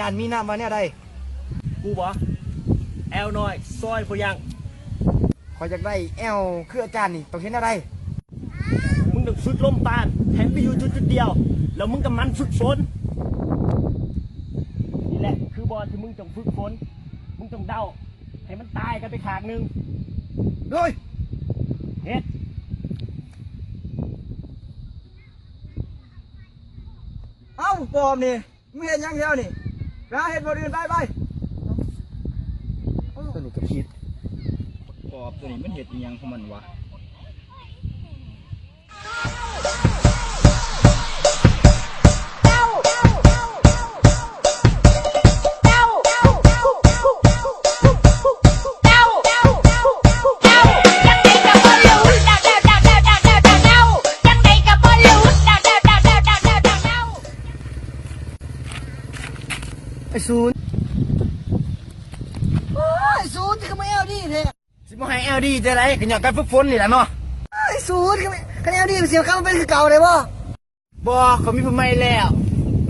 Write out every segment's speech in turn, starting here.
จารย์มีน้ำมาเนี่ยใดกูบอแอลน้อยซอยพยังขออยากได้แอลคืออาจารย์นี่ต้องเห็นอะไรมึงต้องฝึกลมปานแทนไปอยู่จุดเดียวแล้วมึงกับมันฝึกฝนนี่แหละคือบอลที่มึงต้องฝึกฝนมึงต้องเดาให้มันตายกันไปขางนึงโดยเฮ็ดเอ้าปอมนี่มึงเห็นยังเดียวนี่ไปเห็นบนอื่นไปตัวนี้ก็คิดปอบตัวนี้มันเห็ดยังของมันวะไอ้ศูนย์ไอ้ศูนย์ที่เขาไม่เอาดีเท่สิบ่ให้เอาดีจะไรกันอย่างการฝึกฝนนี่แหละเนาะไอ้ศูนย์เขาไม่เอาดีเสียข้ามันเป็นคือเก่าเลยบ่เขามีผู้ใหม่แล้ว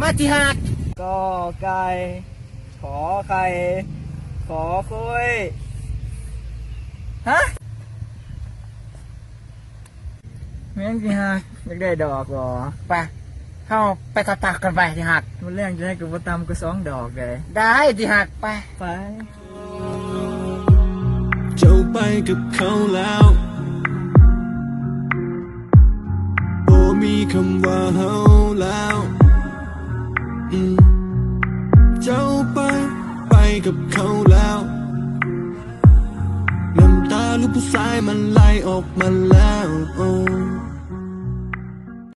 มาที่หักกอไก่ขอไข่ขอคุยฮะแม่งที่หักอยากได้ดอกเหรอไปเข้าไปตักกันไปที่หักมันเรื่องจะให้กูตำกู2 ดอกเลยได้ที่หักไปเจ้าไปกับเขาแล้วโอ้มีคำว่าเฮาแล้วเจ้าไปกับเขาแล้วน้ำตาลูกผู้ชายมันไหลออกมาแล้ว